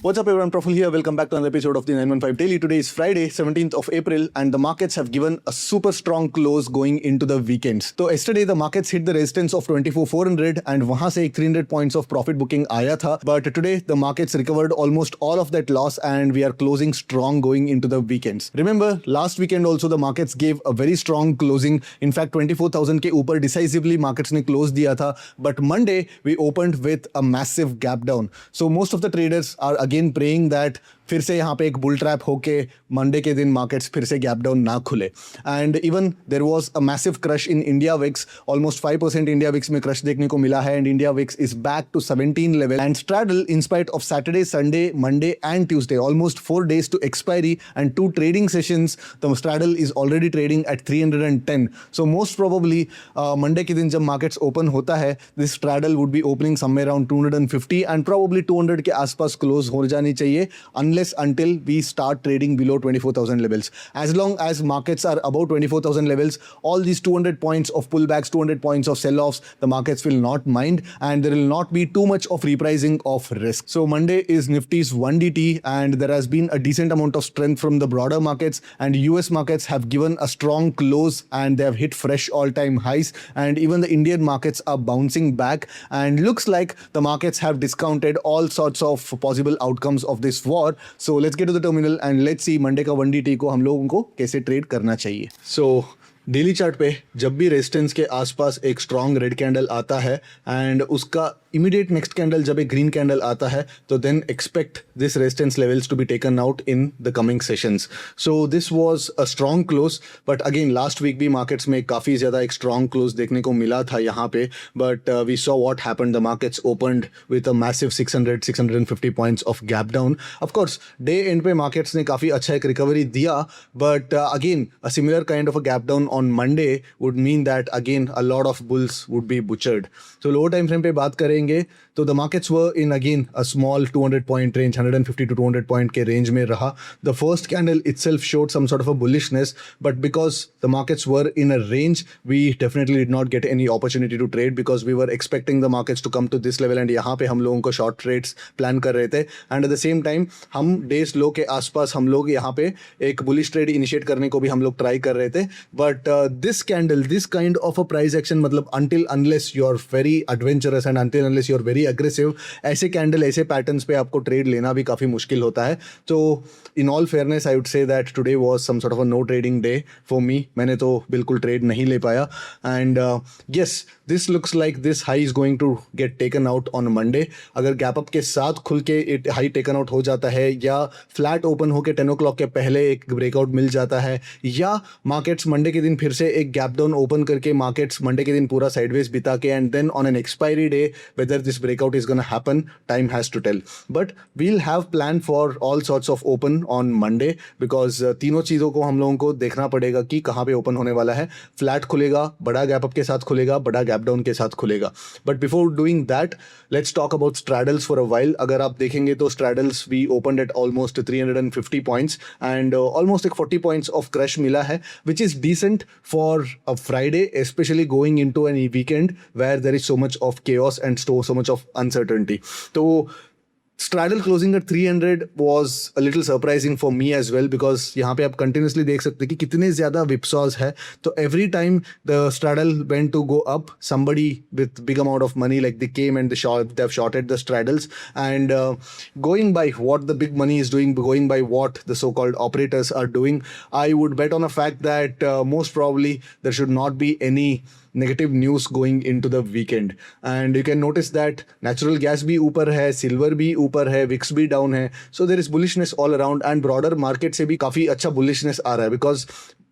What's up everyone, Praful here. Welcome back to another episode of the 915 Daily. Today is Friday, 17th of April and the markets have given a super strong close going into the weekends. So yesterday the markets hit the resistance of 24,400 and वहां से 300 points of profit booking आया था. But today the markets recovered almost all of that loss and we are closing strong going into the weekends. Remember last weekend also the markets gave a very strong closing. In fact 24,000 के ऊपर decisively markets ने close दिया था. But Monday we opened with a massive gap down. So most of the traders are again praying that फिर से यहाँ पे एक बुल ट्रैप होके मंडे के दिन मार्केट्स फिर से गैप डाउन ना खुले. And even there was a massive crush in India VIX. Almost 5% India VIX में क्रश देखने को मिला है and India VIX is back to 17 level and straddle in spite of Saturday, Sunday, Monday and Tuesday, almost 4 days to expiry and 2 trading sessions, the straddle is already trading at 310. So most probably Monday के दिन जब markets open होता है this straddle would be opening somewhere around 250 and probably 200 के आसपास close हो जानी चाहिए until we start trading below 24,000 levels. As long as markets are above 24,000 levels, all these 200 points of pullbacks, 200 points of sell-offs, the markets will not mind and there will not be too much of repricing of risk. So Monday is Nifty's 1DT and there has been a decent amount of strength from the broader markets and US markets have given a strong close and they have hit fresh all-time highs and even the Indian markets are bouncing back and looks like the markets have discounted all sorts of possible outcomes of this war. So let's get to the terminal and let's see Monday का 1DT को हम लोगों को कैसे trade करना चाहिए. So daily chart पे जब भी रेजिस्टेंस के आसपास एक स्ट्रॉन्ग रेड कैंडल आता है एंड उसका इमीडिएट नेक्स्ट कैंडल जब एक ग्रीन कैंडल आता है तो then expect this resistance levels to be taken out in the coming sessions. So this was a strong close but again last week भी markets में काफ़ी ज़्यादा एक स्ट्रॉन्ग क्लोज देखने को मिला था यहाँ पे but we saw what happened. The markets opened with a massive 650 points of gap down. Of course day end पे मार्केट्स ने काफ़ी अच्छा एक रिकवरी दिया but again a similar kind of a gap down on Monday would mean that again a lot of bulls would be butchered. So lower time frame पे बात करेंगे तो the markets were in again a small 200 point range, 150 to 200 point के range में रहा. The first candle itself showed some sort of a bullishness but because the markets were in a range we definitely did not get any opportunity to trade because we were expecting the markets to come to this level and यहाँ पे हम लोगों को short trades plan कर रहे थे and at the same time हम days low के आसपास हम लोग यहाँ पे एक bullish trade initiate करने को भी हम लोग try कर रहे थे but this candle, this kind of a price action मतलब until unless you are very adventurous and until unless you are very aggressive ऐसे candle ऐसे patterns पे आपको trade लेना भी काफ़ी मुश्किल होता है. तो in all fairness I would say that today was some sort of a no trading day for me. मैंने तो बिल्कुल trade नहीं ले पाया and yes this looks like this high is going to get taken out on Monday. अगर gap up के साथ खुल के high taken out हो जाता है या flat open होके 10 o'clock के पहले एक breakout मिल जाता है या markets Monday के दिन फिर से एक गैप डाउन ओपन करके मार्केट्स मंडे के दिन पूरा साइडवेज बिता के and then on an expiry day whether this breakout is gonna happen time has to tell. But we'll have plan for all sorts of open on Monday because तीनों चीज़ों को हम लोगों को देखना पड़ेगा कि कहाँ पे ओपन होने वाला है. फ्लैट खुलेगा, बड़ा गैप अप के साथ खुलेगा, बड़ा गैप डाउन के साथ खुलेगा. But before doing that let's talk about straddles for a while. अगर आप देखेंगे तो straddles we open at almost 350 points and almost एक 40 पॉइंट्स ऑफ क्रश मिला है which is decent for a Friday, especially going into any weekend where there is so much of chaos and so much of uncertainty. So straddle closing at 300 was a little surprising for me as well because यहाँ पे आप continuously देख सकते हैं कि कितने ज़्यादा whipsaws है. तो every time the straddle went to go up, somebody with big amount of money like they came and they've shorted the straddles and going by what the big money is doing, going by what the so-called operators are doing, I would bet on a fact that most probably there should not be any negative news going into the weekend. And you can notice that natural gas भी ऊपर है, silver भी ऊपर है, VIX भी down है. So there is bullishness all around and broader market से भी काफ़ी अच्छा bullishness आ रहा है because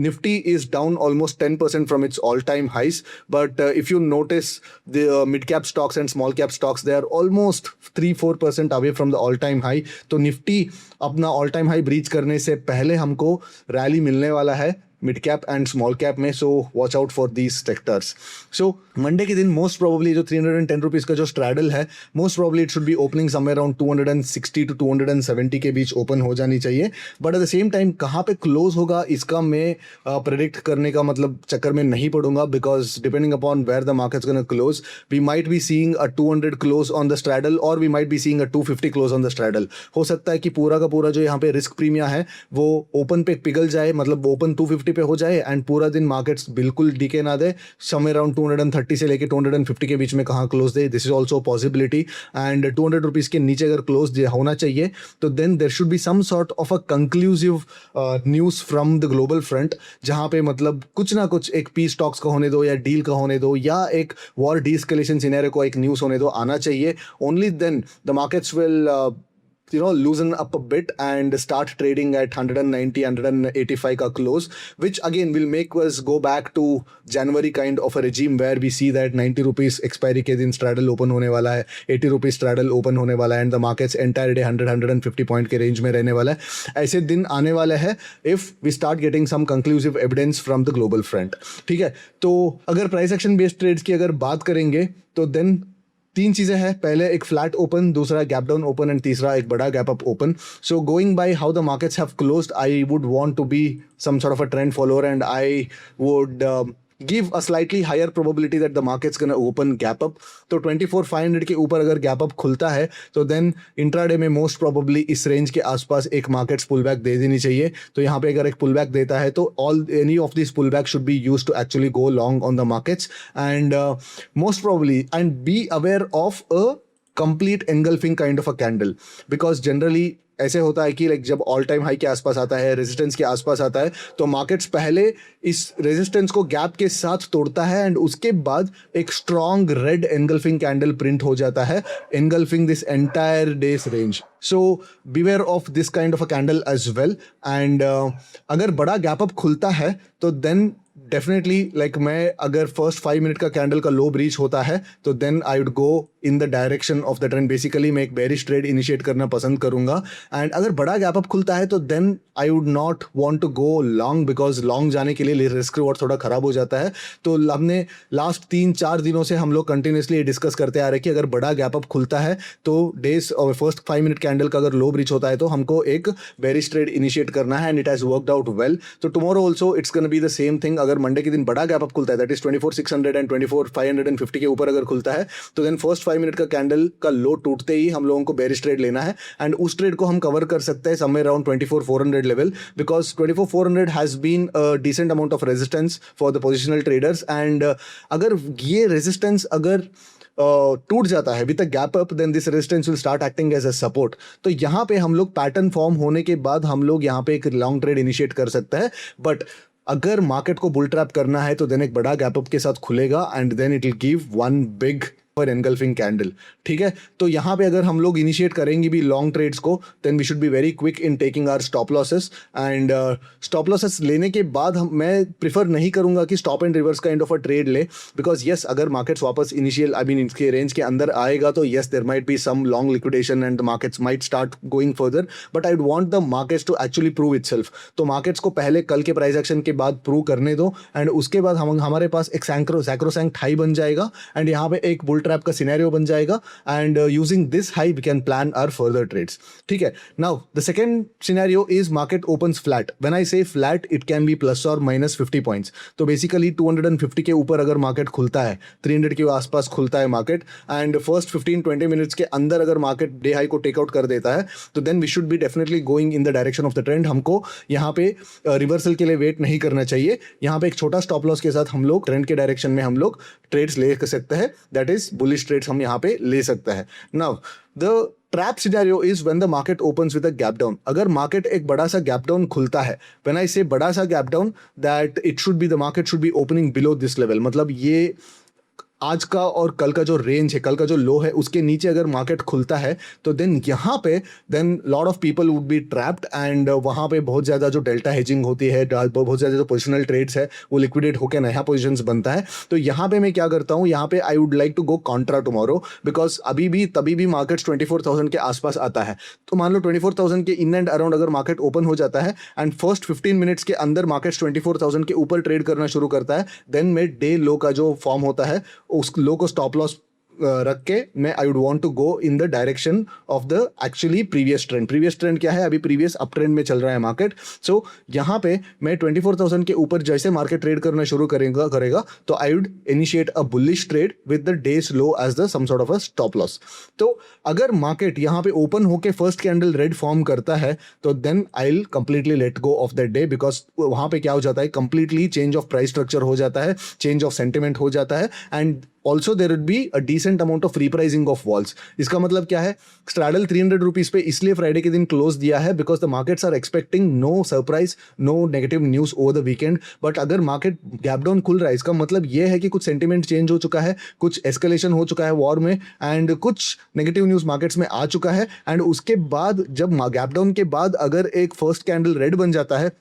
Nifty is down almost 10% from its all-time highs. But if you notice the mid-cap stocks and small-cap stocks, they are almost 3-4% away from the all-time high. तो Nifty अपना all-time high breach करने से पहले हमको rally मिलने वाला है mid cap and small cap में, so watch out for these sectors. So Monday के दिन मोस्ट प्रोबेबली जो 310 रुपीज़ का जो स्ट्रैडल है, most probably it should be opening somewhere around 260 to 270 के बीच ओपन हो जानी चाहिए. But at the same time कहाँ पे क्लोज होगा इसका मैं प्रेडिक्ट करने का मतलब चक्कर में नहीं पड़ूंगा, because depending upon where the markets gonna close, we might be seeing a 200 close on the straddle और we might be seeing a 250 close on the straddle. हो सकता है कि पूरा का पूरा जो यहाँ पे रिस्क प्रीमिया है वो ओपन पे पिघल जाए, मतलब ओपन 250 पे हो जाए एंड पूरा दिन मार्केट्स बिल्कुल डीके ना दे, समवेयर अराउंड 230 से लेके 250 के बीच में कहाँ क्लोज दे. This is also possibility. And 200 rupees के नीचे अगर क्लोज होना चाहिए तो then there should be some sort of a conclusive news from the global front, जहाँ पे मतलब कुछ ना कुछ एक पीस टॉक्स का होने दो या डील का होने दो या एक वॉर डीस्केलेशन सिनेरियो को एक न्यूज़ होने दो, आना चाहिए. Only then the markets will loosen up a bit and start trading at 190 185 ka close, which again will make us go back to January kind of a regime where we see that 90 rupees expiry ke din straddle open hone wala hai, 80 rupees straddle open hone wala hai and the markets entire day 100-150 point ke range mein rehne wala hai. ऐसे दिन आने वाले हैं if we start getting some conclusive evidence from the global front. ठीक है, तो अगर price action based trades की अगर बात करेंगे तो देन तीन चीज़ें हैं. पहले एक फ्लैट ओपन, दूसरा गैप डाउन ओपन एंड तीसरा एक बड़ा gap up open. So going by how the markets have closed, I would want to be some sort of a trend follower and I would give a slightly higher probability that the market's gonna open gap up. तो 24,500 के ऊपर अगर gap up खुलता है तो then intraday में most probably इस range के आसपास एक markets pullback दे देनी चाहिए. तो यहाँ पे अगर एक pullback देता है तो any of these pullback should be used to actually go long on the markets and most probably and be aware of a complete engulfing kind of a candle, because generally ऐसे होता है कि like जब all time high के आसपास आता है, resistance के आसपास आता है, तो मार्केट्स पहले इस रेजिस्टेंस को गैप के साथ तोड़ता है एंड उसके बाद एक strong red engulfing candle print हो जाता है, engulfing this entire day's range. So beware of this kind of a candle as well. And अगर बड़ा गैप अप खुलता है तो देन डेफिनेटली लाइक मैं अगर फर्स्ट 5 मिनट का कैंडल का लो ब्रीच होता है तो then I would go in the direction of the trend. Basically मैं एक बेरिश ट्रेड इनिशिएट करना पसंद करूंगा. एंड अगर बड़ा गैप अप खुलता है तो then I would not want to go long, because long जाने के लिए रिस्क रिवॉर्ड थोड़ा खराब हो जाता है. तो हमने लास्ट 3-4 दिनों से हम लोग कंटिन्यूसली डिस्कस करते आ रहे हैं कि अगर बड़ा गैप अप खुलता है तो डेज और फर्स्ट 5 मिनट कैंडल का अगर लो ब्रीच होता है तो हमको एक बेरिश ट्रेड इनिशिएट करना है and it has worked out well. तो tomorrow also it's gonna be the same thing. अगर मंडे के दिन बड़ा गैप अप खुलता है, दैट इज 24,600 एंड 24,550 के ऊपर अगर खुलता है तो देन फर्स्ट 5 मिनट का कैंडल का लो टूटते ही हम लोगों को बेरिश ट्रेड लेना है एंड उस ट्रेड को हम कवर कर सकते हैं somewhere around 24,400 level, because 24,400 has been a decent amount of resistance for the positional traders. And अगर ये रेजिस्टेंस अगर टूट जाता है with a gap up, then this resistance will start acting as a support. तो यहाँ पे हम लोग पैटर्न फॉर्म होने के बाद हम लोग यहाँ पे एक लॉन्ग ट्रेड इनिशिएट कर सकते हैं. बट अगर मार्केट को बुल ट्रैप करना है तो देन एक बड़ा गैप अप के साथ खुलेगा and then it will give one big engulfing candle. ठीक है, तो यहाँ पे अगर हम लोग इनिशिएट करेंगे भी लॉन्ग ट्रेड्स को, then we should be very quick in taking our stop losses. And stop losses लेने के बाद मैं प्रिफर नहीं करूंगा कि stop and reverse kind of a trade ले, बिकॉज येस अगर मार्केट्स वापस इनिशियल इसके रेंज के अंदर आएगा तो yes there might be some long liquidation and the markets might start going further, but I would want the markets to actually prove itself. तो markets को पहले कल के प्राइस एक्शन के बाद प्रूव करने दो एंड उसके बाद हमारे पास एक सैक्रोसैंक्ट हाई बन जाएगा एंड यहाँ पे एक बुल ट्रैप का सिनेरियो बन जाएगा and using this high we can plan our further trades. ठीक है, now the second scenario is market opens flat. When I say flat it can be plus और माइनस 50 पॉइंट्स. तो basically 250 के ऊपर अगर मार्केट खुलता है, 300 के आसपास खुलता है मार्केट एंड फर्स्ट 15-20 मिनट्स के अंदर अगर मार्केट डे हाई को टेकआउट कर देता है तो then we should be definitely going in the direction of the trend. हमको यहाँ पे रिवर्सल के लिए वेट नहीं करना चाहिए. यहाँ पे एक छोटा स्टॉप लॉस के साथ हम लोग ट्रेंड के डायरेक्शन में हम लोग ट्रेड्स ले सकते हैं, दैट इज बुलिश ट्रेड्स हम यहाँ पे ले सकते हैं. Now the trap scenario is when the market opens with a gap down. अगर मार्केट एक बड़ा सा गैप डाउन खुलता है, व्हेन आई से बड़ा सा gap down, that it should be the market should be opening below this level. मतलब ये आज का और कल का जो रेंज है, कल का जो लो है, उसके नीचे अगर मार्केट खुलता है तो देन यहाँ पे then lot of people would be trapped and वहाँ पे बहुत ज़्यादा जो डेल्टा हेजिंग होती है, बहुत ज़्यादा जो पोजिशनल ट्रेड्स है वो लिक्विडेट होकर नया पोजिशंस बनता है। तो यहाँ पे मैं क्या करता हूँ, यहाँ पे I would like to go contra tomorrow, because अभी भी तभी भी मार्केट्स 24,000 के आसपास आता है। तो मान लो 24,000 के इन एंड अराउंड अगर मार्केट ओपन हो जाता है एंड फर्स्ट 15 मिनट्स के अंदर मार्केट्स 24,000 के ऊपर ट्रेड करना शुरू करता है, देन मैं डे लो का जो फॉर्म होता है उस लो को स्टॉप लॉस रख के मैं I would want to go in the direction of the actually previous trend. Previous trend क्या है, अभी प्रीवियस अप ट्रेंड में चल रहा है मार्केट। सो यहाँ पे मैं 24,000 के ऊपर जैसे मार्केट ट्रेड करना शुरू करेगा तो I would initiate a bullish trade with the day's low as the some sort of a stop loss. तो अगर मार्केट यहाँ पे ओपन होके फर्स्ट कैंडल रेड फॉर्म करता है तो then I will completely let go of that day, because वहाँ पे क्या हो जाता है, completely change of price structure हो जाता है, चेंज ऑफ सेंटिमेंट हो जाता है and also there would be a decent amount of repricing of vols. इसका मतलब क्या है, स्ट्रैडल 300 रुपीज़ पे इसलिए फ्राइडे के दिन क्लोज दिया है because the markets are expecting no surprise, no negative news over the weekend. But अगर मार्केट गैप डाउन खुल रहा है, इसका मतलब ये है कि कुछ सेंटिमेंट चेंज हो चुका है, कुछ एस्केलेशन हो चुका है वॉर में एंड कुछ नेगेटिव न्यूज़ मार्केट्स में आ चुका है। एंड उसके बाद जब गैप डाउन के बाद अगर एक फर्स्ट कैंडल रेड बन जाता है,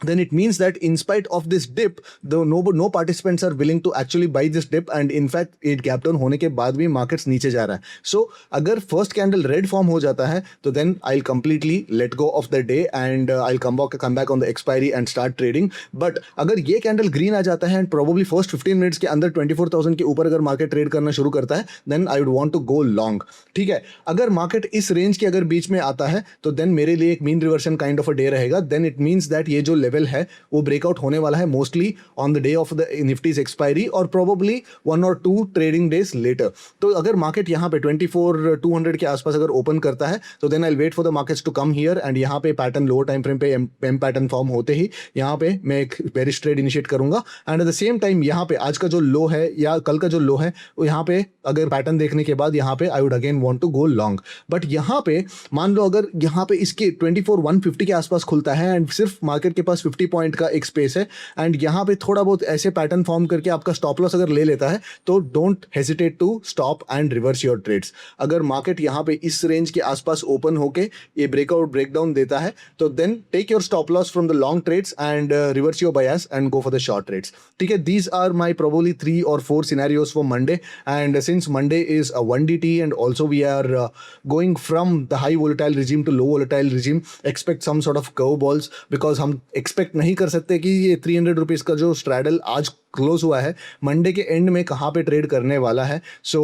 then it means that in spite of this dip, though no participants are willing to actually buy this dip and in fact it gap down होने के बाद भी markets नीचे जा रहा है। So अगर first candle red form हो जाता है तो then I'll completely let go of the day and I'll come back on the expiry and start trading। But अगर ये candle green आ जाता है and probably first 15 minutes के अंदर 24,000 के ऊपर अगर market trade करना शुरू करता है then I would want to go long। ठीक है, अगर market इस range के अगर बीच में आता है तो then मेरे लिए एक mean reversion kind of a day रहेगा। then it means that ये जो लेवल है वो ब्रेकआउट होने वाला है mostly on the day of the Nifty's expiry और प्रोबेबली 1 और 2 ट्रेडिंग डेज लेटर। तो अगर मार्केट यहाँ पे 24,200 के आसपास अगर ओपन करता है तो then I will wait for the markets to come here and यहाँ पे पैटर्न लोअर टाइम फ्रेम पे एम पैटर्न फॉर्म होते ही यहाँ पे मैं एक बेरिश ट्रेड इनिशिएट करूंगा and at the same time यहाँ पे आज का जो लो है या कल का जो लो है वो यहाँ पे अगर पैटर्न देखने के बाद यहाँ पे I would again want to go long. But यहाँ पे मान लो अगर यहाँ पे इसके 24,150 के आसपास खुलता है एंड सिर्फ मार्केट के पास 50 पॉइंट का एक स्पेस है एंड यहाँ पे थोड़ा बहुत ऐसे पैटर्न फॉर्म करके आपका स्टॉप लॉस अगर ले लेता है तो don't hesitate to stop and reverse your trades. अगर मार्केट यहाँ पे इस रेंज के आसपास ओपन होके ये ब्रेकडाउन देता है तो then take your stop loss from the long trades and reverse your bias and go for the short trades. ठीक है, these are my probably 3 or 4 scenarios for Monday and since Monday is a 1DT and also we are going from the high volatile regime to low volatile regime, expect some sort of curve balls because हम expect नहीं कर सकते कि ये 300 rupees का जो straddle आज close हुआ है मंडे के एंड में कहाँ पे ट्रेड करने वाला है। So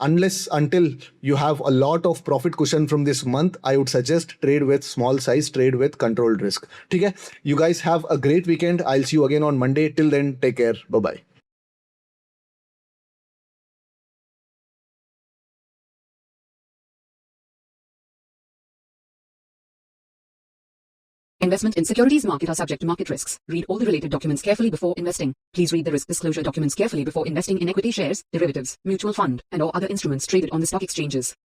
unless until you have a lot of profit cushion from this month I would suggest trade with small size, trade with controlled risk. ठीक है, you guys have a great weekend, I will see you again on Monday, till then take care, bye bye. Investment in securities market are subject to market risks. Read all the related documents carefully before investing. Please read the risk disclosure documents carefully before investing in equity shares, derivatives, mutual fund, and or other instruments traded on the stock exchanges.